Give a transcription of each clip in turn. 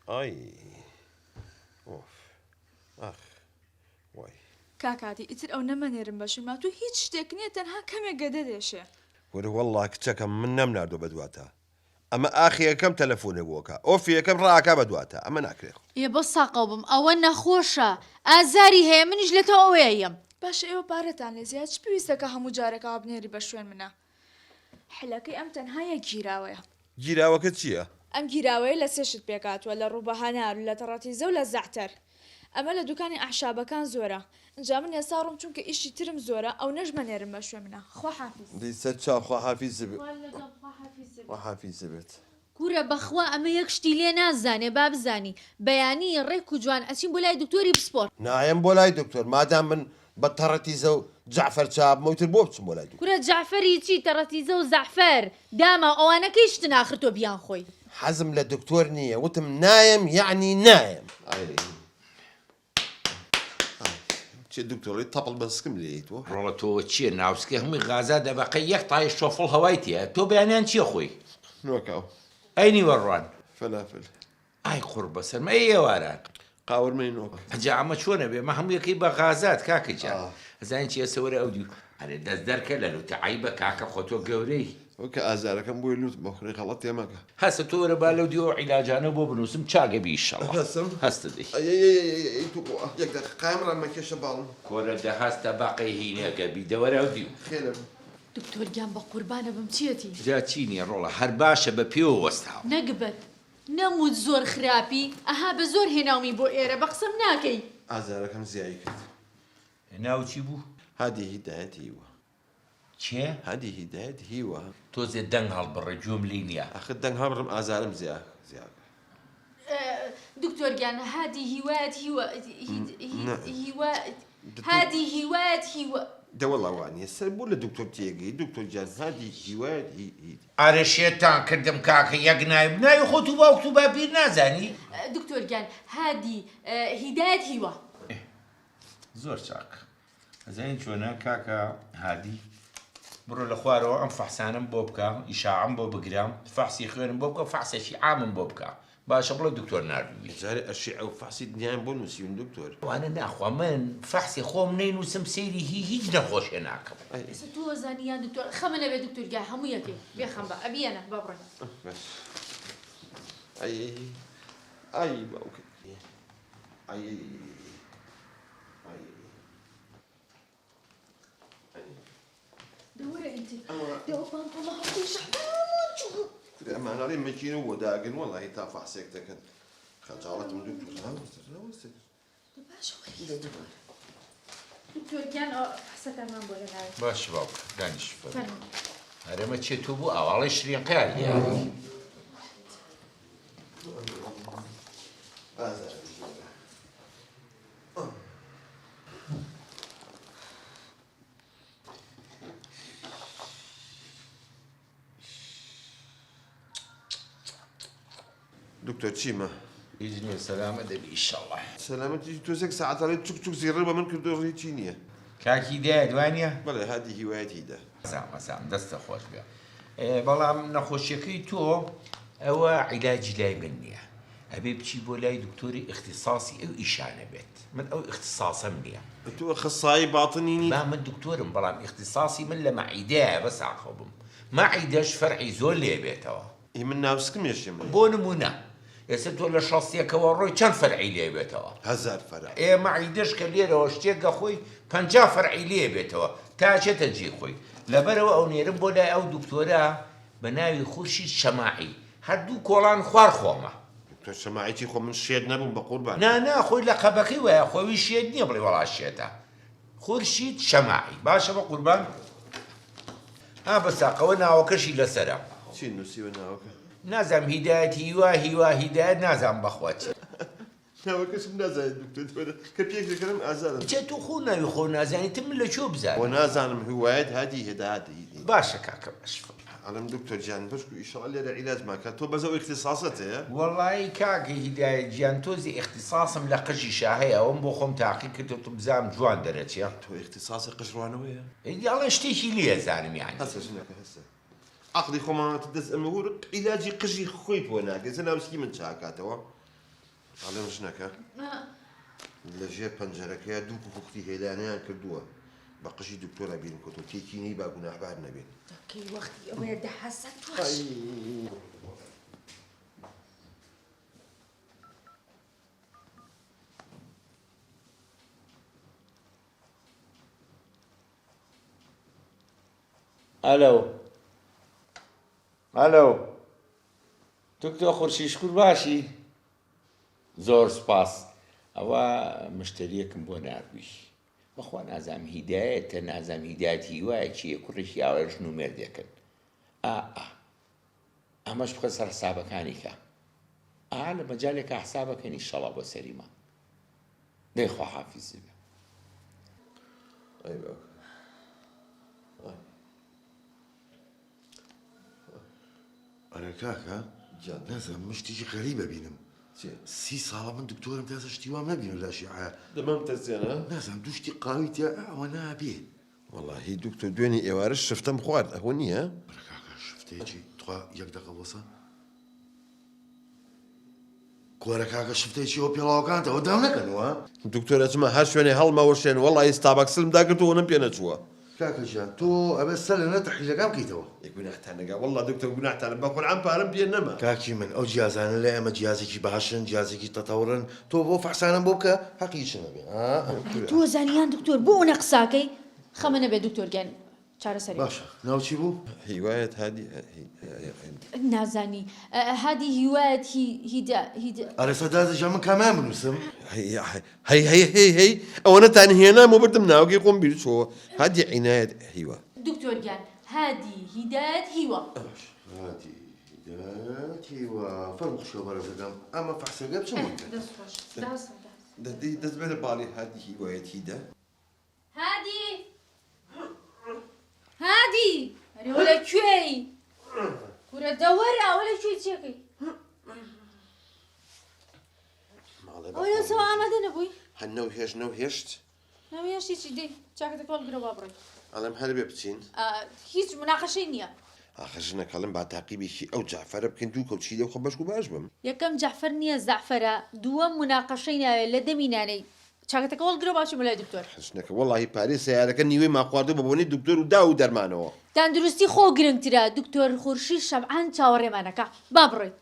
ئای ئۆف ئاخ وای کاکاتی ئیتر ئەو نەمەنێرم بەشما تو هیچ شتێک نییە تەنها کەمێک گەدە دێشێ وەرە وەڵڵا کچەکەم من نەمناردۆ بەدواتە ئەمە ئاخیەکەم تەلەفۆنێ بۆکە ئۆفیەکەم ڕاکە بەدواتە ئەمە ناکرێت ێ بە ساقەو بم ئەوە نەخۆشە ئازاری هەیە منیش لێتەوە ئەوەیەم باشە ئێوە پارەتان لێ زیاد چ پێویستەکە هەموو جارێکە بنێری بە شوێن منە حلەکەی ئەم تەنها یەک گیراوەیە گیراوەکە چییە؟ ئەم گیراوەیە لە سێشت پێکاتوە لە ڕووبەهانار و لە تەڕەتیزە و لە زەعتەر ئەمە لە دوکانی ئەحشابەکان زۆرە اینجا من ێستا ڕوم چونکە ئیشی ترم زۆرە ئەو نەژمەنێرم بە شوێن منە خوا حافیز دیسە چاخوا حافیز بێت حافیز بێت گورە بەخوا ئەمە یەک شتی لێ نازانێ با بزانی بەیانی ڕێک و جوان ئەچین بۆ لای دکتۆری پسپۆر نایم بۆ لای دکتۆر مادام من بە تەڕەتیزە و جعفەر چاپمەوتر بۆ بچم بۆ لای دکتۆر گورە جعفەری چی تەڕەتیزە و زەعفەر داما ئەوانەکەی شتن ئاخر تۆ بیان خۆی حەزم لە دکتۆر نییە وتم نایم یعنی نایم چێ دکتۆری تەپڵ بەسکم لێیتوە ڕۆڵە تۆ چییە ناوسکە هەمووی غازا دەبقی یەک تای شۆفڵ هەوای تیە تۆ بەیانیان چییە خۆی نۆکاو ئەینی وەڕوان فەلافل ئای قوڕ بەسەرمە ئێواران قاورمەی نۆک ئەجا ئەمە چۆنە بێ مە هەموو یەکەی بە غازات کاکەجان ئەزانین چیە سەوەرە ئەو دیو ئەرێ دەست دەرکە لە لوتەعای بە کاکە خۆ تۆ گەورەی وەکە ئازارەکەم بۆی لوت بەخوڕی غەڵەت تێمەکە هەستە تۆ وەرە با لەو دیوە عیلاجانە بۆ بنووسم چاگە بیشەڵە هەستە دەی یەک دقیقەم ڕەمەکێشە باڵم کۆرە دەهەستە باقی هینەکە بیدەوەرە ئەو دیو خێرە دکتۆر گیان بە قوربانە بم چیەتی جا چی نییە ڕۆڵە هەر باشە بە پێوە وەستاوە نەگبەت نەموت زۆر خراپی ئەها بە زۆر هێناومی بۆ ئێرە بە قسەم ناکەی ئازارەکەم زیایی کرد ناو چی بوو هادی هیدایەت هیوە چێ هادی هیدایەت هیوە تۆ زێ دەنگ هەڵبڕێ جۆم لی نییە ئەخ دەنگ هەبڕم ئازارم زیاد دکتۆر گیان هادی هیوایەت هیوە هادی هیوایەت هیوە دەوەڵاوانیە سەر بۆ لە دکتۆر تێگەی دکتۆر جان هادی هیوایەت ئارە شێتان کردم کاکە یەک نایب ناوی خۆت و باوکت و باپیر نازانی دکتۆر گیان هادی هیدایەت هیوە زۆر چاک ئەزانین چۆنە کاکە هادی بڕۆ لە خوارەوە ئەم فەحسانم بۆ بکە ئیشاعەم بۆ بگرام فەحسی خوێنم بۆ بکە فەحسێکی عامم بۆ بکە باشە بڵێ دکتۆر ناردووی جارێ ئەشی ئەو فەحسی دنیایان بۆ نووسیون دکتۆر وانە ناخوا من فەحسی خۆم نەینووسم سەیری هیچ نەخۆشیە ناکەم تۆ زانیان دکتۆر خەمە نەبێ دکتۆر گیان هەموو یەکێ بێخەم بە ئەبیەنە با بڕێن ئای باوکە ئای ئەمانەڵی مەکین و وەداگن وەڵی تا فەحسێک دەکەن خەجاڵەتم دکتۆر دکتۆر گیان حسەکەمان بۆ لەناوێت باش باوک دانیش هەرەمە چێت و بوو ئاواڵی شرینقیاری دکتۆر چیمە؟ هیچ نییە سەلامە دەبی ئیشەڵڵا سەلامەتی تۆزێک سەعاتەڵی چوک چوک زیڕە بە من کردو ڕێکی نییە کاکی دایە دوانیە؟ بەڵێ هادی هیوایەتیدا مەسام دەستە خۆش بێ بەڵام نەخۆشیەکەی تۆ ئەوە عیلاجی لای من نییە ئەبێ بچی بۆ لای دکتۆری اختصاصی ئەو ئیشانە بێت من ئەو اختصاصم نییە تۆ خەسایی باتنی نی با من دکتۆرم بەڵام اختصاصی من لە مەعیدەیە بەس ئاخۆ بم مەعیدەش فەرعی زۆر لێ بێتەوە من ناوسکم ێشێ من بۆ نمونە ئێستا تۆ لە شەستیەکەوە ڕۆی چەند فەرعی لێ بێتەوە 1000 فەرع مەعیدەش کە لێرەوە شتێکە خۆی 50 فەرعی لێ بێتەوە تا چێتە جێ خۆی لەبەرەوە ئەو نێرم بۆ لای ئەو دکتۆرە بە ناوی خورشید شەماعی هەردوو کۆڵان خوار خۆمە تۆ شەماعیتی خۆ من شێت نەبووم بە قوربان نا خۆی لە قەبەکەی وایە خۆوی شێت نییە بڵێ وەڵا شێتە خورشید شەماعی باشە بە قوربان بە ساقەوە ناوەکەشی لەسەرە چی نووسیوە ناوەکە نازام هیدایەت هیوا هیدایەت نازام بەخوات ناوەکەشم نازانێت دکتۆر کە پێک دەکەم ئازارم چێ تو خۆ ناوی خۆ نازانیتم من لە چۆ بزانم بۆ نازانم هیوایەت هادی هدایەتی باشە کاکە باش ئەڵم دکتۆر گیان بەشک و ئیشەڵا لێرە عیلاجمان کات تۆ بەزەو اختصاصت هەیە وەڵی کاکە هیدایەت گیان تۆزی اختصاصم لە قژیشا هەیە ئەوم بۆ خۆم تاقی کردو بزانم جوان دەرەچێ تۆ اختصاصی قژڕوانەوەیە دیاڵە شتێکی لێ زانم یانی هەسە ژنەکە هەسە عقلی خۆمانەوە دەست ئەمە هور عیلاجی قژی خۆی بۆ ناگەزە ناوسکی من چاکاتەوە ئەڵێم ژنەکە لە ژێر پەنجەرەکەیە دوو کوکتی هێلانیان کردووە بە قژی دکتۆرە بینم کە تۆ تێکی نەی با گوناحبار نەبێت کەی وەختی ئەوەیە دەحەسە توش ئەلۆ دکتۆر خورشیشکور باشی زۆر سپاس ئەوە مشتریەکم بۆ نردویش بەخوا نازام هیدایەتە نازام هیدایەتی وایە چیە کوڕێکی یاوە ژن و مێردێکن ئەمەش بخە سەر حسابەکانی کە لە مەجالێکە حسابەکەنی شەڵا بۆ سەریمە دەیخوا حافیز بێ ئەرە کاکە نازانم مشتێکی غەریبە بینم 30 ساڵە من دکتۆرم تازە شتی وام نەبینم لە شیعە دەمەم تەزیێنە نازانم دوو شتی قاوی تیا ئەوە نابێ وەڵاهی دکتۆر دوێنێ ئێوارش شفتەم خوارد ئەوە نییە ئەرە کاکە شفتەیەکی تخوا یەک دەقە بۆسە کۆرە کاکە شفتەیەکی ئەو پێڵاوەکانتەوە داو نەکەنەوە دکتۆرە چمە هەر شوێنێ هەڵمەوەشێن وەڵی ستابەکسلم داگرتو نم پێ نەچووە کاکە ژیان تۆ ئەبێ سەر لەنە تەحلیلەکان بکەیتەوە گوناحتان نەگا وەڵا دکتۆر گوناحتانم بە قورئان پارەم پێ نەما کاکی من ئەو جیازانە لە ئێمە جیازێکی باشن جیازێکی تەتەوڕن تۆ بۆ فەحسانم بۆ بکە حەقیچ نەبێ تۆ زانیان دکتۆر بۆ ئەوە قساکەی خەمە نەبێت دکتۆرگیان چارەسەری باشە ناوچی بوو هیوایەت هادی نازانی هادی هیوایەت هیدا ئەرە سەدازەجا من کامان بنووسم هەی ئەوەنەتان هێنام و بردم ناوگەی خۆم بیرچەوە هادی عینایەت هیوە دکتۆرگیان هادی هیدایەت هیوە هادی هیدایەتیوە فەرموخشەوە بەرە دەگەم ئەمە فەحسەگە بچم دەستبێتە باڵی هادی هیوایەت هیدا هادی هادی ئەرێ وەلە کوێی کورە دەوەرە وەلە کوێی چێکەی ئەوە لەسەوە ئامادە نەبووی هەنەو هێشت نەوێشتی چی دەی چاکەتەکە هەڵگرە با بڕۆی ئەڵێم هەر بێ بچین هیچ مناقەشەی نییە ئاخە ژنەکەڵم با تاقیبێکی ئەو جعفەرە بکەین دوو کەوچی لەو خۆ بەشک و باش بم یەکەم جەعفەر نییە زەعفەرە دووەم مناقەشەی ناوێت لە دەمینانەی چاکەتەکە هەڵگرە باچم لای دکتۆر ژنەکە وەڵاهی پارەی سیارەکە نیوەی ماخواردو بە بۆنی دکتۆر و دا و دەرمانەوە تەندروستی خۆ گرنگترە دکتۆر خورشید شەمعان چاوەڕێمانەکە با بڕۆیت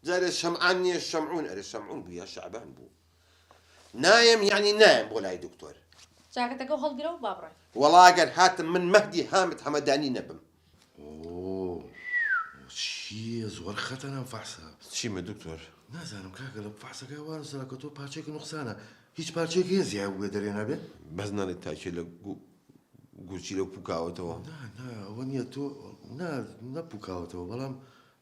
جارێ شەمعان نییە شەمعون ئەرێ شەمعون بوو یا شەعبان بوو نایم یعنی نایم بۆ لای دکتۆر چاکەتەکە هەڵگرە و با بڕۆیت وەڵا ئەگەر هاتم من مەهدی حامد حەمەدانی نەبم چییە زۆر خەتەنام فەحسە چیمە دکتۆر نازانم کاکە لە فەحسەکە وارزەرە کە تۆ پارچێکی نوقسانە هیچ پارچێکی هێز زیاد بووێ دەرێ نابێت بەس نەڵێت تاکێ لە گورچی لەو پوکاوەتەوە ئەوە نییە تۆ نەپوکاوەتەوە بەڵام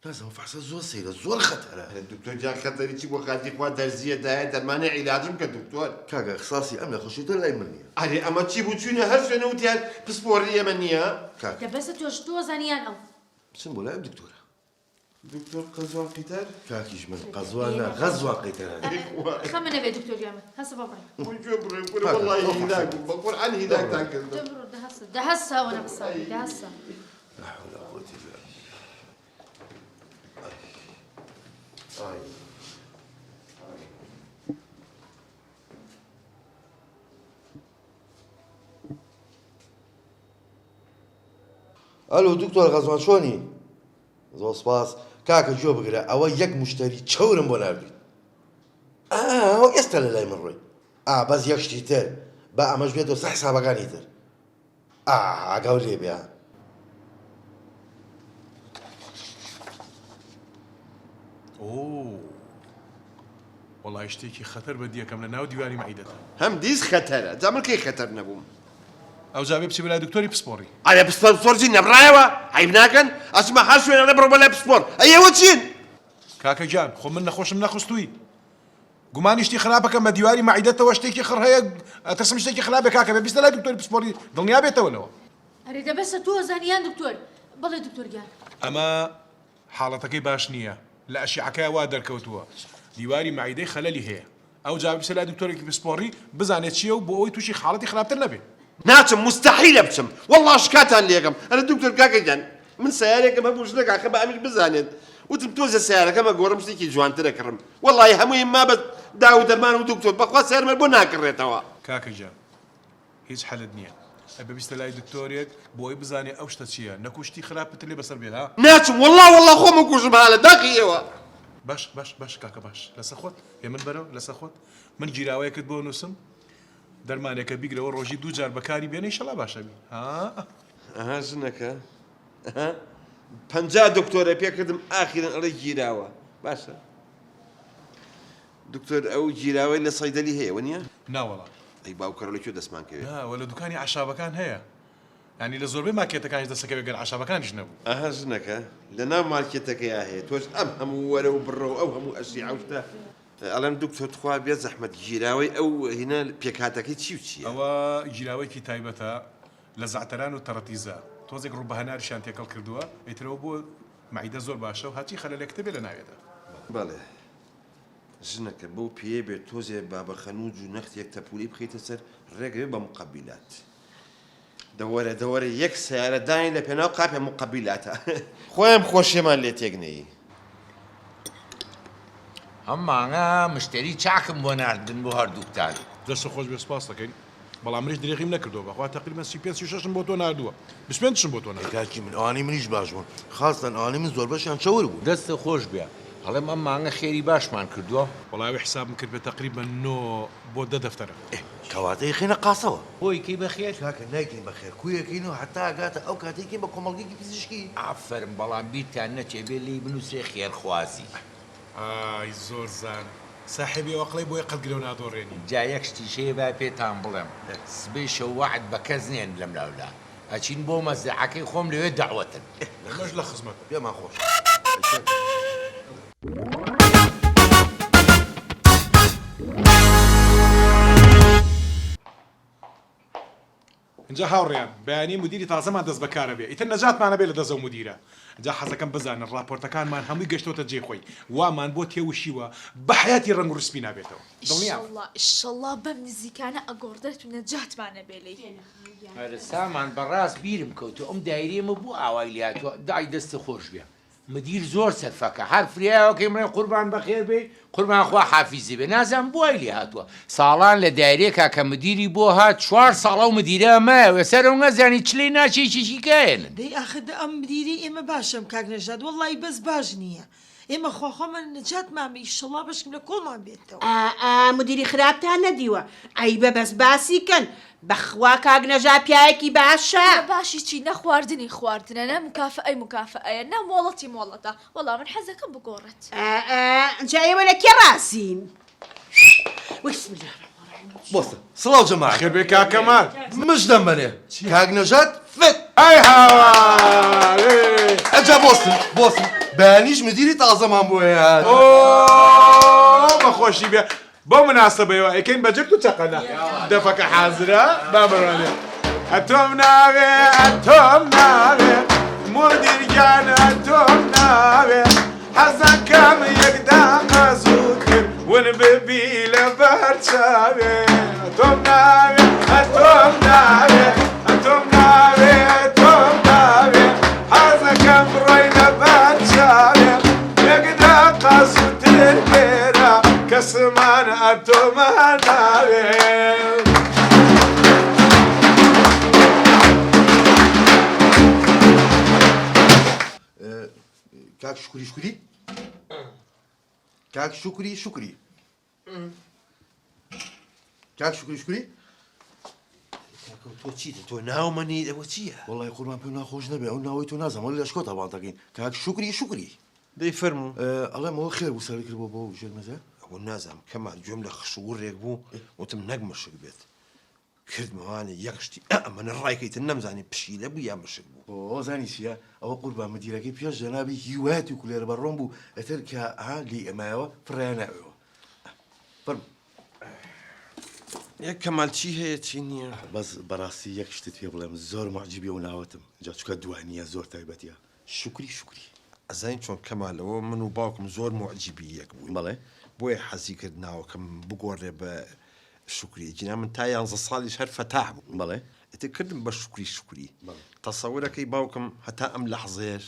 نازانم فەحسە زۆر سەیرە زۆر خەتەرە دکتۆر جان خەتەری چی بۆ خاتی خوا دەرزیە دایە دەرمانە عیلاجم کە دکتۆر کاکە خساسی ئەم لە خۆشیتر لای من نییە ئەرێ ئەمە چی بوو چوونە هەر شوێنە وتیان پسپۆڕی ئێمە نییە کاکە دەبەستە تۆش تۆ زانیان ئەو بچم بۆ لای دکتۆرە دکتۆر قەزوان قیتەر کاکیش من قەزوان نا غەزوان قەیتەرە خەمە نەبێت دکتۆریامە هەسە با بڕۆیت گوێ بڕێ گوێ وەڵڵاهی هیداک بوو بە قورئان هیداکتان کردم دەهەسە ئەوە قساکەی دەهەسە لا حول ولا قوة إلا بالله ئەلو دکتۆر غەزوان چۆنی؟ زۆر سپاس کاکە گوێ بگرە ئەوە یەک مشتری چەورم بۆ نردویت ئەوە ئێستا لە لای من ڕۆی بەس یەک شتی تر با ئەمەش بێتەوە سە حسابەکانی تر ئاگاو لێ بێ وڵای شتێکی خەتەر بە دیەکەم لە ناو دیواری مەعیدەتە هەم دیز خەتەرە جا من کەی خەتەر نەبووم ئەو جابێ بچی بەلای دکتۆری پسپۆڕی ئەرێ پسپۆرجی نەبڕایەوە عیب ناکەن ئەچمە هەر شوێنە بڕۆ بە لای پسپۆر ئەیەوە چین کاکە گیان خۆ من نەخۆشم نەخستووی گومانی شتی خراپەکەم بە دیواری مەعیدەتەوە شتێکی خڕ هەیە ئەترسم شتێکی خراپێ کاکە بە بیستە لای دکتۆری پسپۆڕی دڵنیا بێتەوە لەوە ئەرێ دەبەستە تۆ زانیان دکتۆر بەڵێ دکتۆرگیان ئەمە حاڵەتەکەی باش نییە لە ئەشیعەکەی وا دەرکەوتووە دیواری مەعیدەی خەلەلی هەیە ئەو جا بچە لای دکتۆرێکی پسپۆڕی بزانێت چییە و بۆ ئەوی تووشی حاڵەتی خراپتر نەبێت ناچم مستحیلە بچم وەڵڵا شکاتان لێکم ئەرە دکتۆر کاکەجان من سیارێکم هەبوو ژنەکە خە بە ئەمیش بزانێت وتم تۆزە سیارەکەمە گۆڕم شتێکی جوانترە کڕم وەڵی هەمووی ما بە داو دەرمان و دکتۆر بەخوا سیارمە بۆ ناکڕێتەوە کاکەجان هیچ حەلت نییە ئەبە بیستە لای دکتۆرێک بۆی بزانێ ئەو شتە چییە نەکوشتی خراپت لێ بەسەر بێت ها ناچم وەڵا خۆمە کوژم هالە داقیەوە باش کاکە باش لەسە خۆت هێ من بەرەو لەسە خۆت من گیراوەیەکت بۆ نووسم دەرمانێکە بیگرەوە ڕۆژی 2 جار بەکاری بێنەی شەڵا باشەبی ها ئەها ژنەکە 50 دکتۆرە پێکردم ئاخیرن ئەڵێ گیراوە باشە دکتۆر ئەو گیراوەی لە سەیدەلی هەیە وە نییە ناوەڵا ئەی باوکەڕ لەکوێ دەستمان کەوێت ناوە لە دوکانی عشابەکان هەیە ینی لە زۆربەی ماکێتەکانیش دەسەکەوێت گەر عشابەکانیش نەبوو ئەها ژنەکە لە ناو مارکێتەکەیا هەیە تۆش ئەم هەموو وەرە و بڕۆ ئەو هەموو ئەشی عوتە ئەڵێم دکتۆر تخوا بێت زەحمەت گیراوەی ئەو هینە پێکهاتەکەی چی و چییە ئەوە گیراوەیەکی تایبەتە لە زعتەران و تەڕەتیزە تۆزێک ڕووبەهەناریشیان تێکەڵ کردووە ئەیترەوە بۆ معیدە زۆر باشە و هاتی خەلەلێکتە بێ لە ناوێتە بەڵێ ژنەکە بەو پێ بێت تۆزێ بابە خەنوج و نەختێک تەپولی بخیتە سەر ڕێگەوێ بە مقەبیلات دەوەرە یەک سیارە داین لە پێناو قاپێ مقەبیلاتە خۆیان خۆشیێمان لێ تێکنەی ئەمانە مشتری چاکم بۆ ناردن بۆ هەردووکتان دەستە خۆش بێ سپاس دەکەین بەڵام منیش درێغیم نەکردەوە بەخوا تقریبا 35 بۆ تۆ ناردووە 25 بۆ تۆ ناردووە کاکی من ئەوانی منیش باش بوون خاستن ئەوانی من زۆر بەشیان چەور بوو دەستە خۆش بێ هەڵێم ئەم مانگە خێری باشمان کردووە وەڵاوی حسابم کرد بێت تقریبا 9 بۆ 10 دەفتەرە کەواتەی خێنە قاسەوە بۆی کەی بەخێر کاکە نایکەین بەخێر کویەکەینەوە هەتا ئاگاتە ئەو کاتێکین بە کۆمەڵگەیەکی پزیشکی ئافرم بەڵام بیرتان نەچێ بێ لی بنووسێ خێرخوازی ئای زۆر زان ساحبی وەقڵی بۆی قەتگرە و نادۆڕێنی جا یەک شتیشەیە با پێتان بڵێم سبەی شەوعد بە کەس نێن لەم لاولا ئەچین بۆ مەزرعەکەی خۆم لەوێ داوەتن لەمەش لە خزمەت پێمان خۆش اینجا هاوڕێیان بەیانی مدیری تازەمان دەست بەکارە بێ ئیتر نەجاتمانە بێ لە دەزە و مدیرە اینجا حەزەکەم بزانن ڕاپۆرتەکانمان هەمووی گەشتۆتە جێخۆی وامان بۆ تێوشیوە بە حیاتی ڕنگ و ڕسپی نابێتەوە دڵنیا ئیشەڵڵا بەم نزیکانە ئەگۆڕدەت و نەجاتمانە بێلەی سامان بەڕاست بیرم کەوتو ئەم دایرێمە بوو ئاوای لاتوە دای دەستە خۆش بێ مدیر زۆر سەرفەکە هەر فریاوەکەی مڕێ قوربان بەخێر بێ قوربان خوا حافیزی بێ نازان بۆی لێ هاتووە ساڵان لە دایرێکا کە مدیری بۆ هات 4 ساڵە و مدیرە مایەوە سەر و نەزانی چلەی ناچێکیشیکەێنن دەی ئاخدا ئەم مدیری ئێمە باشم کاک نەژاد وەڵی بەس باش نییە ئێمە خواخۆمان نەجاتمان بێ ئیشەڵڵا بەشکم لە کۆڵمان بێتەوە مدیری خراپتان نەدیوە ئەی بە بەس باسیکەن بەخوا کاک نەژاد پیاوێکی باشە باشی چی نەخواردنی خواردنە نە مکافئەی مکافئەیە نە مۆڵەتی مۆڵەتە وەڵام من حەزەکەم بگۆڕێت جا ئێوە لە کێ ڕاستین بسم الله بۆستە سڵاو جەماعە خێر بێ کاکەمان مژدەم بەرێ کاک نەژاد فت ئەی هاوا ئەجا بۆستن بەیانیش مدیری تازەمان بۆیە بەخۆشی بێ بۆ مناسبەوە ئەیکەین بەجرد و چەقەنە دەفەکە حازرە با بڕوانێ ئەتۆم ناوێ مدیرگیان ئەتۆم ناوێ حەزەکەم یەکداقە زوو کرد ون ببی لە بەرچاوێ ئەتۆم ناوێ حەزەکەم بڕۆی لە بەرچاوێ یەکداقە زووتر بێرە کەسمان ئەتۆمان ناوێ کاک شکری کاک شکری کاک شکری تۆ چیتە تۆ ناومەنی ئەوە چییە وڵی قوربان پێم ناخۆش نەبێ ئەو ناوەی تۆ نازەمە لە شکۆ تاوانتەکەین کاک شکری دەی فەرموو ئەڵێمەوە خێر بوو سەری کرد بۆ ژێرمەزە ئەوە نازانم کەمال گوێم لە خشوڕێک بوو وتم نەک مشک بێت کردمەوانێ یەک شتی ئەمەە ڕایکەیتن نەمزانی پشیلە بوو یا مشک بوو ئەو زانی چیە ئەوە قوربان مدیرەکەی پێش جەنابی هیواتی و کولێرە بەڕۆم بوو ئەتر کە لی ئەمایەوە فڕیان ناوێەوە فەرموو یەک کەمال چی هەیە چی نییە بەس بەڕاستی یەک شتت پێ بڵێم زۆر معجیبی و ناوەتم جا چکە دوانیە زۆر تایبەتیە شکری ئەزین چۆن کەمالەوە من و باوکم زۆر معجیبی یەک بووین بەڵێ بۆیە حەزی کرد ناوەکەم بگۆڕێ بە شکری جینا من تا 11 ساڵیش هەر فەتاح بوو بەڵێ ئەتە کردم بە شکری تەسەورەکەی باوکم هەتا ئەم لەحظەیەش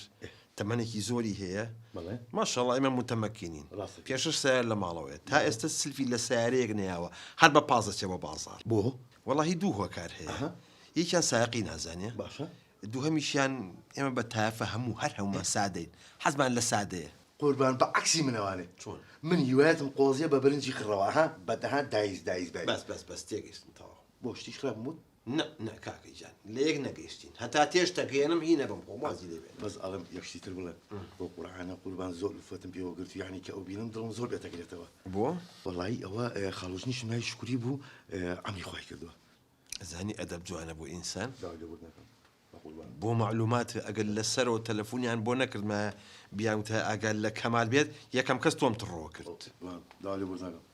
تەمەنێکی زۆری هەیە بەڵێ ماشەڵڵا ئێمە متەمەکینین ڕاستە. پێشش سەیار لە ماڵەوەیە تا ئێستا سلفی لە سیارەیەک نەیاوە هەر بە پازەچەوە بازار بۆ وەڵاهی دوو هۆکار هەیە یەکیان سایقی نازانێ باشە دووهەمیشیان ئێمە بە تافە هەموو هەر هەمومان سادەین حەزمان لە سادەیە قوربان بە عکسی منەوانێت چۆن من هیوایەتم قۆزیە بە برنجی خڕەوە ها بەدەها دایز بێت بەس تێگەیشتنەوە بۆ شتیش خراپ بوو نە کاکەی جان لە یەک نەگەیشتین هەتا تێشتەگەێنم هینە بم خۆمازی دەبێت بەس ئەڵم یەکشتی تر بڵێن بۆ قورعانە قوربان زۆر لوفەتم پێوە گرت یعنی کە ئەو بینم دڵم زۆر بێتەگرێتەوە بۆ وەڵی ئەوە خاڵۆژنیشم ناوی شکوری بوو ئەمی خۆی کردووە زانی ئەدەب جوانە بۆ ئینسان داگەبوو بۆ معلومات ئەگەر لەسەرەوە تەلەفۆنیان بۆ نەکردمە بیاوتە ئەگەر لە کەمال بێت یەکەم کەس تۆم تڕۆ کرد داڵێ بۆ ناگەم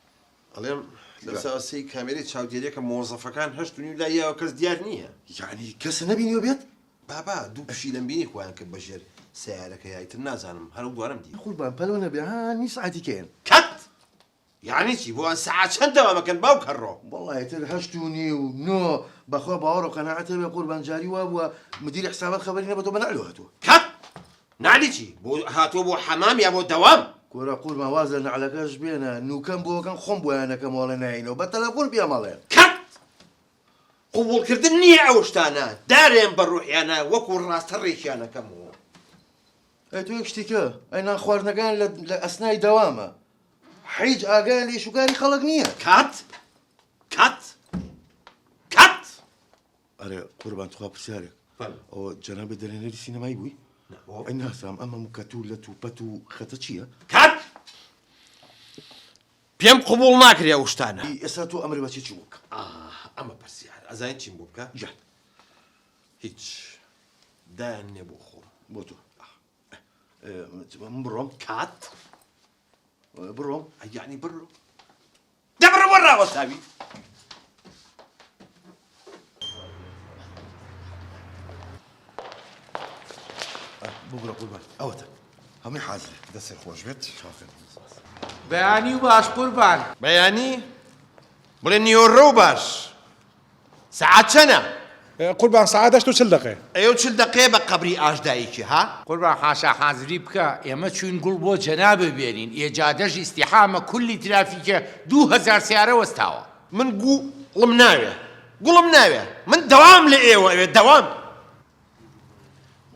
ئەڵێم لەساسی کامێری چاودێریەکە مۆزەفەکان هەشتنی لایەوە کەس دیار نییە یعنی کەسە نەبینیوە بێت بابا دوو پشی لەم بینی خۆیان کرد بەژێر سیارەکە یایتر نازانم هەرو دوارم دی قوربان پەلەوە نەبێ ها نی سعاتی کێن کەت یعنی چی بۆ ئەن سەعات چەند دەوامەکەن باو کەڕۆ والله تر هەشتونی و نۆ بەخوا باوەڕ و قەناعەتە بێ قوربان جاری وا بووە مدیری حسابات خەبەری نەبێتەوە بە نەعلو هاتووە کەت نالی چی بۆ هاتووە بۆ حەمام یا بۆ دەوام کۆرە قوربان وازە نەعلەکەش بێنە نوکەم بۆکەن خۆم بۆیانەکەم وڵە ناینەوە بە تەلەفۆن پێمەڵێن کەت قوبوڵکردن نییە ئەو شتانە دارێن بە ڕوحیانە وەکو ڕاستە ڕێکیانەکەمەوە ئەی تۆ یەک شتێکە ئەینا خواردنەکان لە ئەسنای دەوامە هیچ ئاگایان لێ شوکاری خەڵک نییە کات ئەرێ قوربان تخوا پرسیارێک ئەوە جەنابێ دەرێنەری سینەمایی بووی ئەی ناسام ئەمە مکەتوو لە توپەت و خەتە چییە کات پێم قوبوڵ ناکرێ ئەو شتانە ئێستا تۆ ئەمر بەچی چی بووکە ئەمە پرسیار ئەزانین چیم بۆ بکە جان هیچ دایان نێ بۆ خۆم بۆ تۆ من بڕۆم کات بڕۆم یعنی بڕۆ دەبڕە وەڕاوە ساوی بگوڕە قوربان ئەوەتە هەمووی حازرە دەسێ خۆش بێت بەیانی و باش قوربان بەیانی بڵێ نیۆڕە و باش سەعات چەنە قوربان سعادەش تو چل دقیقه ئەو چل دقەیە بە قەبری ئاشداییکی ها قوربان حاشا حازری بکە ئێمە چوین گوڵ بۆ جەنابە بێنین ئێجادەش ئیستیحامە کولی ترافیکە 2000 سیارە وەستاوە من گوڵم ناوێ گوڵم ناوێ من دەوام لە ئێوە ئەوێ دەوام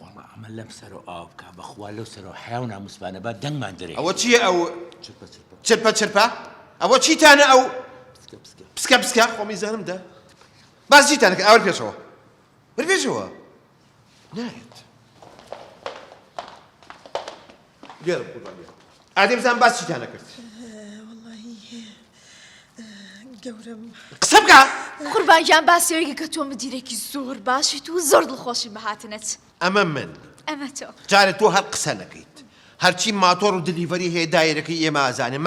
وەڵا ئەمە لەم سەر و ئاو بکە بەخوا لەو سەر و حیاو ناموسبانە با دەنگمان دەرێ ئەوە چییە ئەو چرپە ئەوە چیتانە ئەو پسکە خۆمی زانم دا باز چیتانە کە ئەوە پێشەوە بەرپێشەوە نایەت گێرم قوربان ئادێ بزانم باز چیتانە کرد گەورم قسە بکە قوربانگیان باسیەوەیگە کە تۆ مدیرێکی زۆر باشیت و زۆر دڵخۆشی بەهاتنت ئەمە من ئەمە تۆ جارێت تۆ هەر قسە نەکەیت هەرچی ماتۆر و دلیڤەری هەیە دایرەکەی ئێمە ئازانێ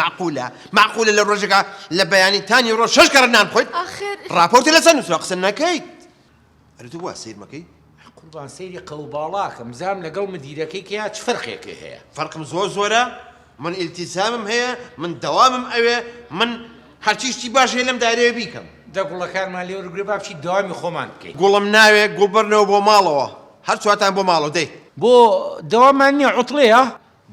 معقولە لە ڕۆژێکە لە بەیانی تانی ڕۆژ 6 کەرە نان بخۆیت ئاخر راپۆرتی لەسەر نووسرا قسە نەکەیت ئەرێ تو وا سیر مەکەی قوربان سەیری قەوباڵاکەم زام لەگەڵ مدیرەکەی کە چ فەرقێکی هەیە فەرقم زۆرە من ئیلتیزامم هەیە من دەوامم ئەوێ من هەرچی شتی باش هەیە لەم دایرەیە بیکەم دەگوڵەکانمان لێ وەرگێ با بچی داوامی خۆمان بکەین گوڵم ناوێ گوڵ بەرنەوە بۆ ماڵەوە هەر چواتان بۆ ماڵەوە دەی بۆ دەوامان نییە عوتڵەیە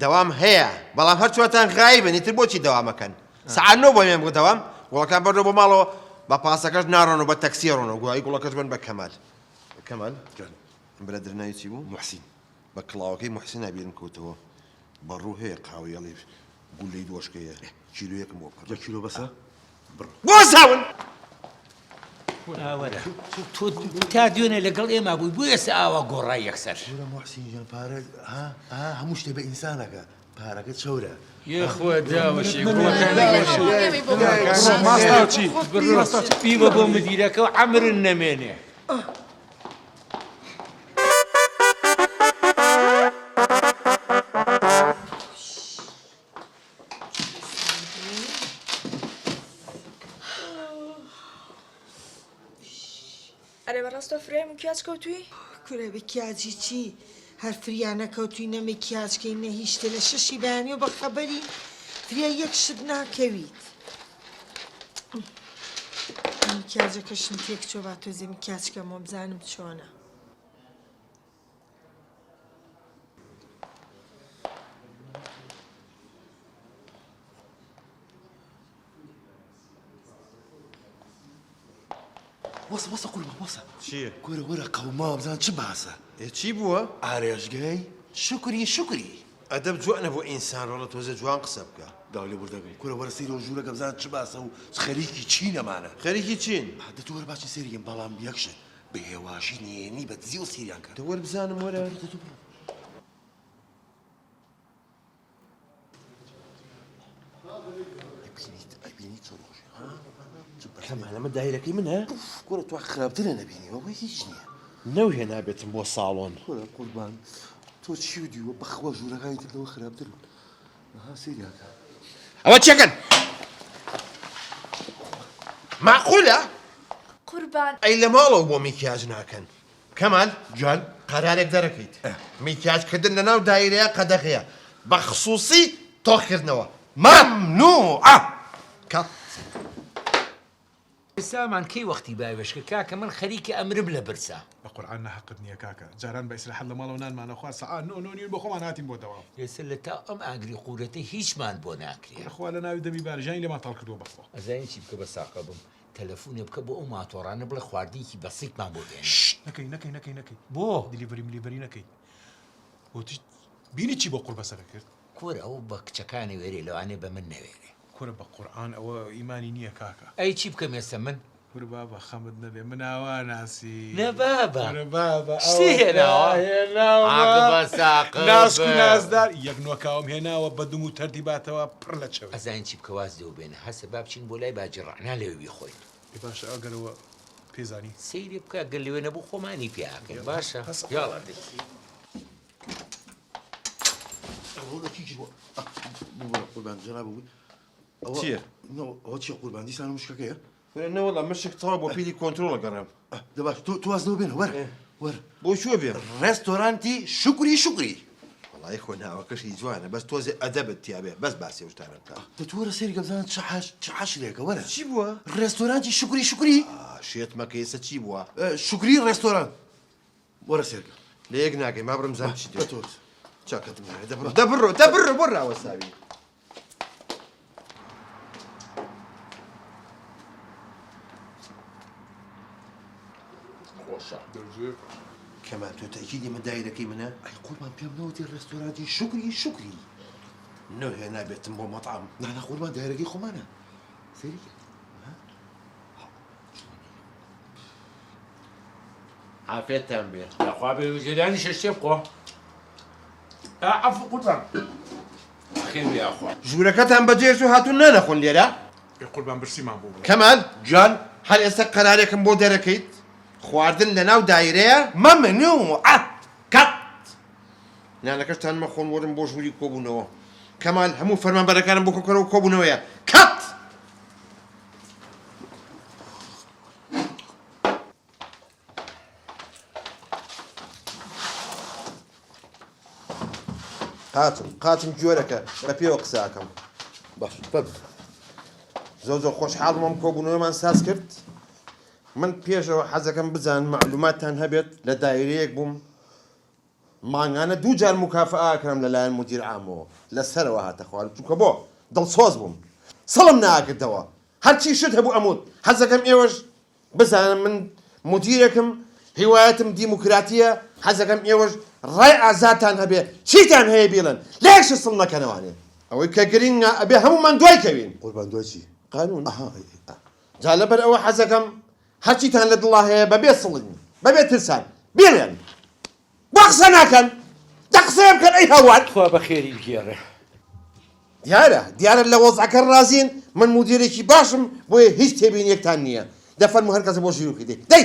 دەوام هەیە بەڵام هەر چواتان غایبن ئیتر بۆچی دەوامەکەن سەعات 9 بۆ مێم بۆ دەوام گوڵەکان بەرنەوە بۆ ماڵەوە بە پاسەکەش ناڕۆنەوە بە تەکسی ڕۆنەوە گوڵایی گوڵەکەش بن بە کەمال کەمال برە درناوی چی بوو محسین بە کڵاوەکەی محسین نبیرم کەوتەوە بەڕوو هەیە قاویڵی گولەی دۆشکەیە کیلو یەکم بۆ بکڕ 1 کیلۆ بەسە بۆ زاون ئاوەرە تۆ تا دوێنێ لەگەڵ ئێمە بووی بۆ ئێستا ئاوا گۆڕای یەکسەر پورە محسین جان پارە هەموو شتێ بە ئینسانەکە پارەکە چەورە یخوا داوەشی بیبە بۆ مدیرەکە و عەمرن نەمێنێ ئەرێ بەڕاستە فرێم و کیاچ کەوتووی کورە بە کیاجی چی هەر فریانە کەوتوی نەمە کیاچکەی نەهیشتە لە شەشی بەیانی و بە خەبەری فریا یەک شت ناکەویت کیاجەکەشم تێک چۆ با تۆزێ کیاچکەمەوە بزانم چۆنە وەسە قوربان وەسە چییە؟ کورە وەرە قەوما بزان چ باسە چی بووە؟ ئارێژگای شکری ئەدەب جوانە بۆ ئینسان ڕۆڵە تۆزە جوان قسە بکە داوا لێ بوردەگەم کورە وەرە سەیرە ژوورەکە بزان چ باسە و خەریکی چینەمانە خەریکی چین؟ دە تۆ وەرە باچی سێریگەم بەڵام یەکشت بە هێواشی نێنی بە دزی و سیریان کرد دەوەر بزانم وەرە ئەبینی چ ڕۆژێ کەمالەمە دایرەکەی منە؟ کورە تو خراپترە نەبینیەوە بە هیچ نییە نەوهێ نابێتم بۆ ساڵۆن کورە قوربان تۆ چی و دیوە بەخوا ژوورەکانی تردەوە خراپتر بوون ئەها سێریاکە ئەوە چەکەن؟ معقولە؟ قوربان ئەی لە ماڵەوە بۆ میکیاج ناکەن کەمال جوان قەرارێک دەرەکەیت میکیاجکردن لەناو دایرەیە قەدەغەیە بە خصوصی تۆخکردنەوە مەمنوعە کات سامان کەی وەختی باوێشکە کاکە من خەریکە ئەمرم لە برسا بە قورعان نەحقت نییە کاکە جاران بە ئیسراحەت لە ماڵەوە نانمانەخوا سەعات نۆ بۆ خۆمان هاتین بۆ دەوام ێستا لە تا ئەم ئاگری قورەتە هیچمان بۆ ناکرێ خوا لە ناوی دەمی بارژانی لێمان تاڵ کردووە بەخوا ئەزانین چی بکە بە ساقە بم تەلەفۆنێ بکە بۆ ئەو ماتۆڕانە بڵێ خواردنێکی بەسیتمان بۆ دێن نەکەی بۆ دیلیڤەری نەکەی وتی بینی چی بۆ قوربەسەرە کرد کۆرە ئەو بە کچەکانی وێرێ لەوانێ بە من نەوێرێ کورە بە قورعان ئەوە ئیمانی نییە کاکە ئەی چی بکەم ئێستا من کورە بابە خەمت نەبێ من ئاوا ناسی نە بابە کورە بابە شتی هێناوە عاقبە ساقب ناسک و نازدار یەک نۆکاوم هێناوە بە دوم و تەردیباتەوە پڕ لە چەوە ئەزانین چی بکە واز دێو بێنە هەسە با بچین بۆ لای باجیڕعنا لەوێ بیخۆین باشە ئەگەرەوە پێزانی سەیری بکە گەر لەوێ نەبوو خۆمانی پیاکەین باشە یاڵا دەکی قوربان جناب چییە؟ ئەوە چی قوربان دیسان مشکەکەیە نەوەڵام مشک تەوا بۆ پیری کۆنتترۆڵە گەڕم دەباش تو وازنەوە بێنە وەرە بۆ چوە بێم ڕێستۆرانتی شکری وڵی خۆ ناوەکەشی جوانە بەس تۆزێ ئەدەبت تیاابێ بەس باسی شتانەکە دەتوەرە سەری گەبزان چ حەشرێکە وەرە چی بووە؟ ڕێستۆرانتی شکری شێت مەکە ئێستا چی بووە؟ شکری ڕێستۆران وەرە سێرگە لە یەک ناگەی ما بڕم زان چی بە تۆ چاکەتم دەبڕ بۆ ڕاوەساوی کەمان تۆ تەکیدی من دایرەکەی منە؟ ئەی قوربان پێم نەوتی ڕێستۆرانتی شکری نەوهێ نابێتم بۆ مەطعام نانا قوربان دایرەکەی خۆمانە سەری عافێتتان بێ لەخوا بێ وجدانی شەشتێ بخۆ عەفو قوربان خێر بێ ئەخوا ژوورەکەتان بەجێش و هاتوون نانەخۆن لێرە؟ قوربان برسیمان بوو کەمال جان هەر ئێستا قەرارێکم بۆ دەرەکەیت خواردن لەناو دایرەیە مەمنوعە کات نانەکەشتان مەخۆن وەرم بۆ ژووری کۆبوونەوە کەمال هەموو فەرمانبەرەکانم بۆ کۆکەرەوە کۆبوونەوەیە کات قاتم گوێرەکە بە پێوە قساکەم باش بەب زۆر خۆشحاڵمەم کۆبوونەوەمان ساز کرد من پێشەوە حەزەکەم بزان معلوماتتان هەبێت لە دایرەیەک بووم مانگانە دوو جار مکافئاکەم لەلایەن مدیر عامەوە لەسەرەوە هاتە خوارد چونکە بۆ دڵسۆز بووم سەڵم ناکردەوە هەرچی شت هەبوو ئەموت حەزەکەم ئێوەش بزانم من مدیرێکم هیوایەتم دیموکراتیە حەزەکەم ئێوەش ڕای ئازاتان هەبێ چیتان هەیە بیڵن لێکش سڵ نەکەنەوانێ ئەوەی کە گرنگە ئەبێ هەمومان دوای کەوین قوربان دوای چی قانون جا لەبەر ئەوە حەزەکەم هەرچیتان لە دڵا هەیە بەبێ سڵین بەبێ ترسان بێڵێن وا قسە ناکەن دە قسەیە بکەن ئەی هەوار خوا بە خێری بگێڕێ دیارە لە وەزعەکە ڕازین من مدیرێکی باشم بۆیە هیچ تێبینیەکتان نییە دەفەرموو هەر کەسە بۆ ژیروکی دێ دەی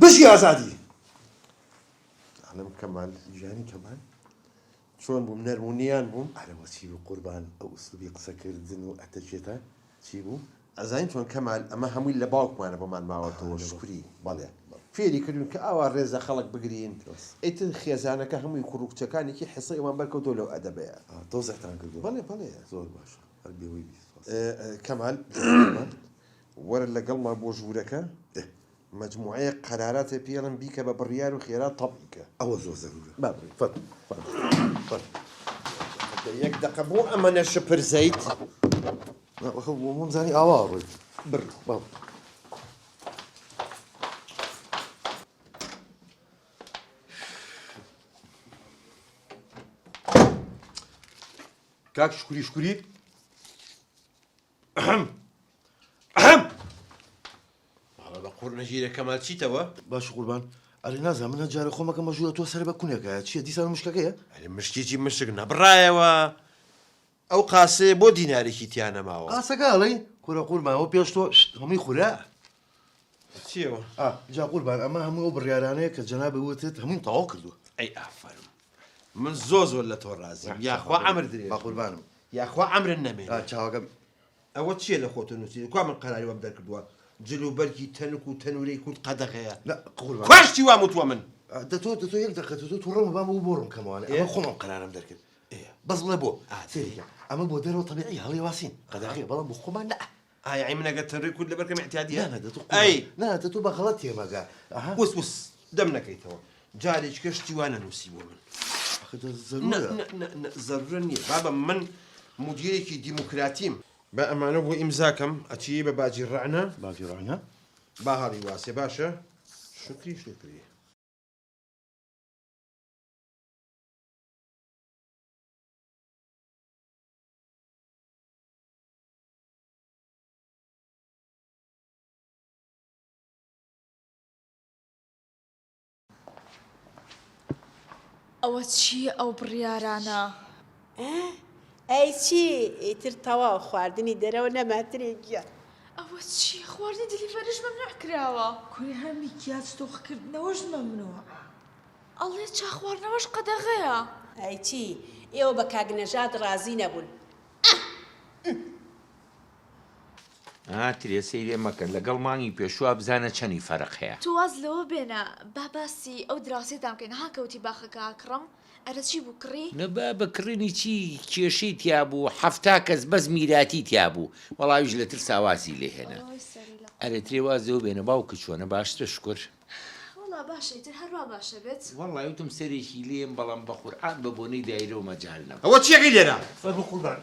بشی ئازادی عەلەم کەمال ژیانی کەمال چۆن بووم نەرمونیان بووم ئەرەوە چی بوو قوربان ئەو ئوسلوبی قسەکردن و ئەتەچێتە چی بوو ئەزانین چۆن کەمال ئەمە هەمووی لە باوکمانە بۆمان ماوەتەوە شکری بەڵێ فێری کردوون کە ئاوا ڕێزە خەڵک بگرین ئیتر خێزانەکە هەمووی کوڕکچەکانێکی حسە ئێوان بەرکەوتۆ لەو ئەدەبەیە تۆزەتان کردو بەڵێ زۆر باش هەر بێوەی کەمال وەرە لەگەڵمان بۆ ژوورەکە مجموعەیە قەراراتێ پێڵم بیکە بە بڕیار و خێرا تەڵیکە ئەوە زۆر زەرورە. بابڕێ فەرموو یەک دەقە بۆ ئەمەنە شپر زەیت مزانی ئاوا ڕۆیت بڕ باو. کاک شکوری بە قوڕ نەژیرە کەمال چیتەوە؟ باش قوربان ئەرێ نازانم من جارە خۆمەکە مەژوورە تۆ سەر بە کونێکە چییە دیسان مشکەکەیە؟ ئەرێ مشتێکی مشک نەبڕایەوە ئەو قاسێ بۆ دینارێکی تیانەماوە قاسەکەڵی کورە قوربانەوە پێش تۆ هەمووی خورا چیەوە؟ جا قوربان ئەمە هەموو ئەو بڕیارانەیە کە جەنابە وتت هەمووی تەواو کردووە. ئەی ئافەرم من زۆر لە تۆ ڕازیم یاخوا ئەمر درێ با قوربانم یاخوا ئەمرن نەمێن چاوەکەم ئەوە چییە لە خۆتە نووسی کو من قەراری وەم دەرکردووە جلوبەرگی تەنک و تەنورەی کوت قەدەغەیە لا قوربان خوشتی وام وتووە من دەتۆ یەک دەقەت تۆ ڕۆمە بام بۆ ڕوون کەمەوانە ئەمە خۆمم قەرارم دەرکرد بەس بڵێ بۆ سێریکە ئەمە بۆ دەرەوە تەبیعی هەڵی واسین قەدەغەیە بەڵام بۆ خۆمان نا ئایا من ئەگەر تەنڕی کورد لەبەرکەم احتیادیە ئەی ناتە تۆ بە غەڵەت تێمەگا وس دەم نەکەیتەوە جارێک کەشتی وانە نووسی بۆ من زەرورە نییە بابە من مدیرێکی دیموکراتیم بە ئەمانە بۆ ئیمزاکەم ئەچی بە باجی ڕعنە باجی ڕعنە با هەڵی واسێ باشە شکری ئەوە چییە ئەو بڕیارانە؟ ئەی چی ئیتر تەواو خواردنی دەرەوە نەماترێکیە. ئەوە چی خواردنی دلیڤەریش مەمنوع کراوە؟ کوێ هەرمی کیاچ تۆخکردنەوەش مەمنووە. ئەڵێ چا خواردنەوەش قەدەغەیە. ئەی چی ئێوە بە کاگنەژاد ڕازی نەبوون. ترێسەی لێ مەکەن لەگەڵ مانگی پێشوە بزانە چەندی فەرق هەیە. تو واز لەوە بێنە باباسی ئەو دراسێتان بکەین هاکەوتی باخەکە کڕم ئەرە چی بوو کڕی؟ نەبا بەکڕینی چی کێشەی تیا بوو هەفتا کەس بەس میراتی تیا بوو وەڵاویش لە تر ساوازی لێ هێنا ئەرە ترێ وازەوە بێنە باوکە چۆنە باشترە شکر وەڵا باشە تر هەروە باشە بێت وەڵای وتم سەرێکی لێم بەڵام بە قورئان بە بۆنەی دایرە و مەجال نەبوو. ئەوە چیەکەی لێرە؟ فەرموو قوربان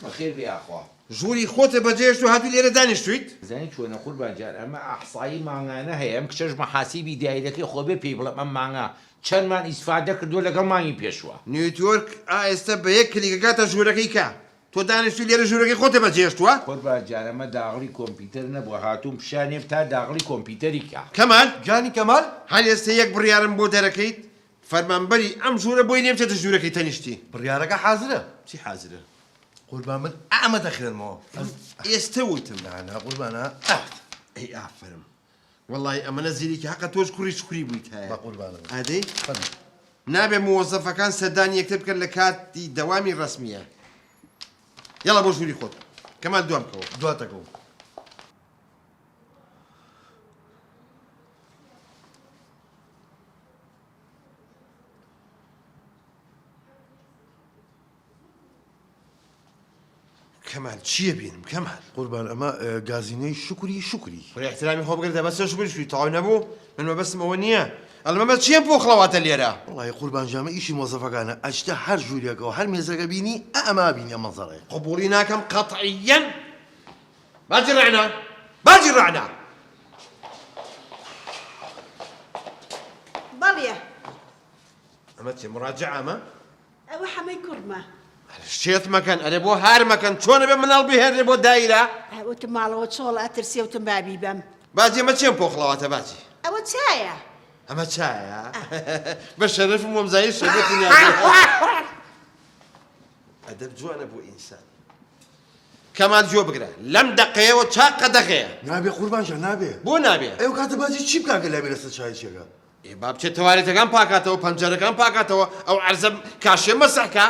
بەخێر بێ ئاخوا ژووری خۆتە بەجێشت و هاتووی لێرە دانیشتویت؟ زانی چۆنە قوربان جار ئەمە ئەحسایی مانگانە هەیە ئەم کچەش مەحاسیبی دایرەکەی خۆ بێ پێی بڵێم ئەم مانگا چەندمان ئیسفادە کردووە لەگەڵ مانگی پێشوە. نیوتۆرک ئێستا بە یەک کلیکەکاتە ژوورەکەی کە تۆ دانیشتوی لێرە ژوورەکەی خۆتە بەجێشتووە؟ قوربان جار ئەمە داغڵی کۆمپیوتەر نەبووە هاتووم پیشانێ تا داغڵی کۆمپیوتەری کە. کەمال جانی کەمال هەر ئێستا یەک بڕیارم بۆ دەرەکەیت فەرمانبەری ئەم ژوورە بۆی لێ بچێتە ژوورەکەی تەنیشتی. بڕیارەکە حازرە چی حازرە؟ قوربان من ئامە دەخێنمەوە ئێستا وتم نانا قوربانە ئەی ئافرم وەڵی ئەمەە زیریکی حەقە تۆش کوڕی بوویت هەیە با قوربانم ئادەی نابێ موەزەفەکان سەردانی یەکتر بکەن لە کاتی دەوامی ڕسمیە یاڵە بۆ ژووری خۆت کەمال دوام بکەوە دواتەکەەوە کەمال چییە بینم کەمال قوربان ئەمە گازینەی شکری بۆ احترامی خۆ بگرێت بەسە شووی تاوای نەبوو من بەبەستم ئەوە نییە ئەلمەمە چییە بۆ خڵەواتە لێرە وڵی قوربان جامە ئیشی مۆزەفەکانە ئەچتە هەر ژوورێکەوە هەر مێزەکە بینی ئەما بینی مەزەڕێ قبولی ناکەم قەتعیەن باجی ڕعنا بەڵێ ئەمە چێ مڕاجع ئەمە ئەوە هەمەی کوڕمە. شێت مەکەن ئەرێ بۆ هار مەکەن چۆنە بێ مناڵ بهێنرێ بۆ دایرە وتم ماڵەوە چۆڵ ئەترسێوتم بابی بەم. باجی ئەمە چێم پۆخڵەواتە باجی ئەوە چایە؟ ئەمە چایە بە شەرەفم وەمزایی شەرەتی ئەدەب جوانە بۆ ئینسان کەمال جۆ بگرە لەم دەقەیەوە چاق قەدەغەیە نابێ قوربانجان نابێ بۆ نابێ ئەو کاتە باجی چی بکاکە لابێ لەسەر چایچێکە با بچێت تەوارێتەکان پاکاتەوە پەنجەرەکان پاکاتەوە ئەو عەرزە کاشێ مەسەحکە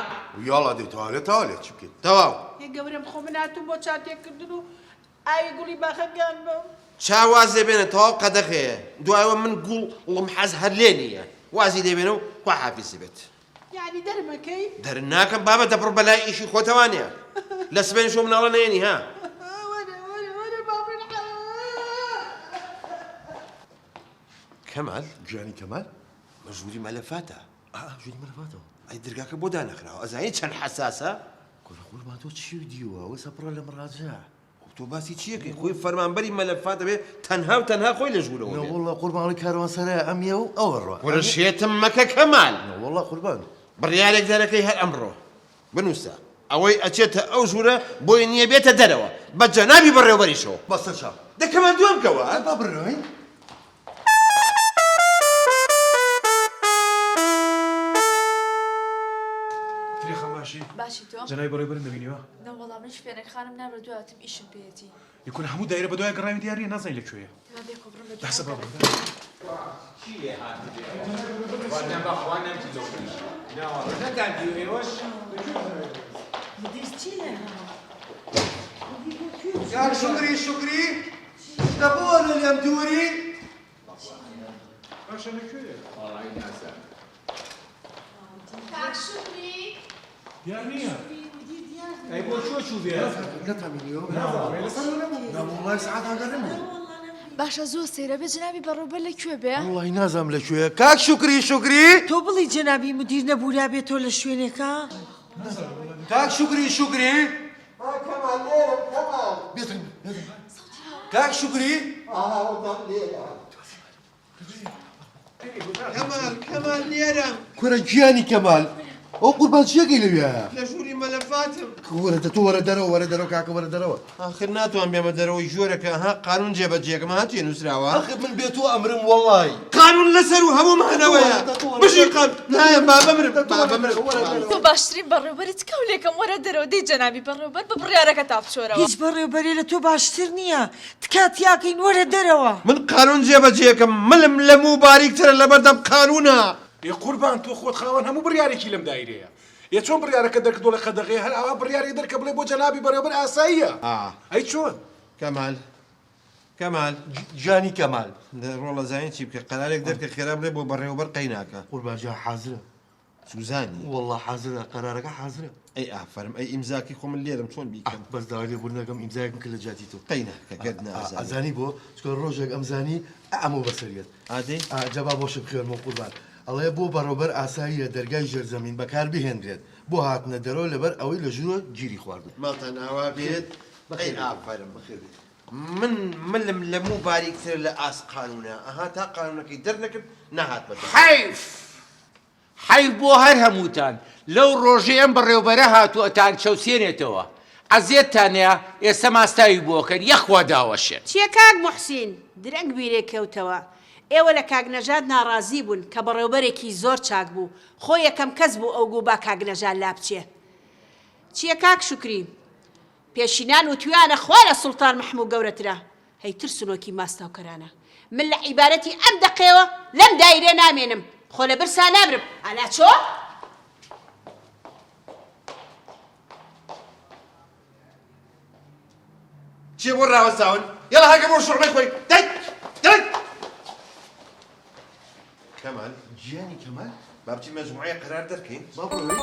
یاڵا دەی تاوالێت چی بکەیت تەواو گەورم خۆ مناتوم بۆ چاتێککردن و ئاوی گوڵی باخەگان بە چاواز دەبێنە تەواو قەدەغەیە دوایەوە من گوڵم حەز هەر لێ نییە وازی دەبێنە و خوا حافیزی بێت یعنی دەرمەکەی دەرناکەم بابە دەپڕ بەلای ئیشی خۆتەوانەیە لە سبێن شۆ مناڵە نێنی ها کەمال گیانی کەمال مەژووری مەلەفاتە ژووری مەلەفاتەوە ئەی دەرگاکە بۆ دانەخراوە ئەزانی چەند حەساسە قوربان تۆ چی دیوە ئەوە سەپڕە لە مڕاجە تۆ باسی چیەکەی خۆی فەرمانبەری مەلەفات دەبێت تەنها و تەنها خۆی لە ژوورەوە بێت. وڵڵە قوربانی کاروان سەرای ئەمیە و ئەوە ڕۆ وەرشێتم مەکە کەمال وڵڵە قوربان بڕیارێک دەرەکەی هەر ئەمڕۆ بنووسە ئەوەی ئەچێتە ئەو ژوورە بۆی نییە بێتە دەرەوە بە جەنابی بەڕێوەبەریشەوە بەسەر چاو دەکەمان دوام کەوە با بڕۆین باشی باشی تۆ جەنای بەڕێوەبەرم دەبینیوە نەوەڵام منش فێنێکخانم نابرە دواتم ئیشم پێێتی یکون هەموو دایرە بەدوای گەڕاوی دیارە نازانی لەکوێیە بەسە با بڕۆ کاک شکری دەبۆنە لێم دووری باشە لەکوێیە دیار نییە ئەی بۆ چۆ چوو بێ نەتەمینیەوە وڵڵای سەعات ئاگەرم بوو باشە زۆر سەیرە بێ جنابی بەڕێوەبەر لەکوێ بێ وڵڵی نازام لەکوێیە کاک شکری تۆ بڵی جەنابی مدیر نەبوورا بێت تۆ لە شوێنێکە کاک شکری بێتن کاک شکری کەمال لێرە کورە گیانی کەمال ئەو قوربان چیەکەی لەوێە لە ژووری مەلەفاتم وەرە تۆ وەرە دەرەوە کاکە وەرە دەرەوە آخر ناتوان بێمە دەرەوەی ژۆرەکە ها قانون جێبەجێکەمە هاتوێ نووسراوە ئەخ من بێتۆ ئەمرم وەڵڵای قانون لەسەر و هەمومانەوەیە بژی قەم نایە با بمرم تۆ باشترین بەڕێوەبەریت کەولێکم وەرە دەرەوە دەی جەنابی بەڕێوەبەر بە بڕیارەکە تاپچۆرەوە هیچ بەڕێوەبەری لە تۆ باشتر نییە تکات یاکەین وەرە دەرەوە من قانون جێبەجێکم ملم لە موو باریکترە لەبەردەم قانونە ی قوربان تۆ خۆت خاوەن هەموو بڕیارێکی لەم دایرەیە یە چۆن بڕیارەکە دەرکردۆ لە قەدەغێ هەر ئەوە بڕیاری دەرکە بڵێ بۆ جەنابی بەڕێوەبەر ئاساییە ئەی چۆن کەمال جانی کەمال ڕۆڵە زانین چی بکە قەرارێک دەرکە خێرا بڵێ بۆ بەڕێوەبەر قەیناکە قوربان جا حازرە سوزانی وەڵڵا حازرە قەرارەکە حازرە ئەی ئافرم ئەی ئیمزاکی خۆ من لێرم چۆن بیکەم بەس داوای لێبوور نەکەم ئیمزایەکم کە لە جاتی تۆ قەیناکە گەرد نازانی ئەزانی بۆ چکە ڕۆژێک ئەمزانی ئەمە بەسەریت ئادەی جەبا بۆ شت خوێنمە قوربان ئەڵێ بۆ بەڕۆبەر ئاساییە دەرگای ژێرزەمین بەکار بهێنرێت بۆ هاتنە دەرەوە لەبەر ئەوەی لە ژوورە گیری خواردن ماڵتە ناوا بێت ئەی ئافرم من ملم لە موو باریکتر لە ئاس قانونە ئەها تا قانونەکەی دەرنەکرد نەهات بە حیف بۆ هەر هەمووتان لەو ڕۆژەی ئەم بەڕێوەبەرە هاتووەتان چەوسێنێتەوە ئەزیێتتانەیە ئێستا ماستاوی بۆکەن یەخوا داوەشێت چیە کاک محسین درەنگ بیرێک کەوتەوە ئێوە لە کاگنەژاد ناڕازی بوون کە بەڕێوەبەرێکی زۆر چاک بوو خۆ یەکەم کەس بوو ئەو گوو با کاگنەژاد لا بچێ چیە کاک شکری پێشینان و تویانە خوا لە سوڵتان محموود گەورەترە هەی ترسنۆکی ماستاوکەرانە من لە عیبارەتی ئەم دەقێوە لەم دایرێ نامێنم خۆ لە برسا نابرم ئالا چۆ چیە بۆ ڕاوەستاون یەڵە هەکە بۆ شوڕمەی خۆی دەیت کەمال گیانی کەمال بابچی مەجموعەیە قەرار دەرکەین با بڕۆین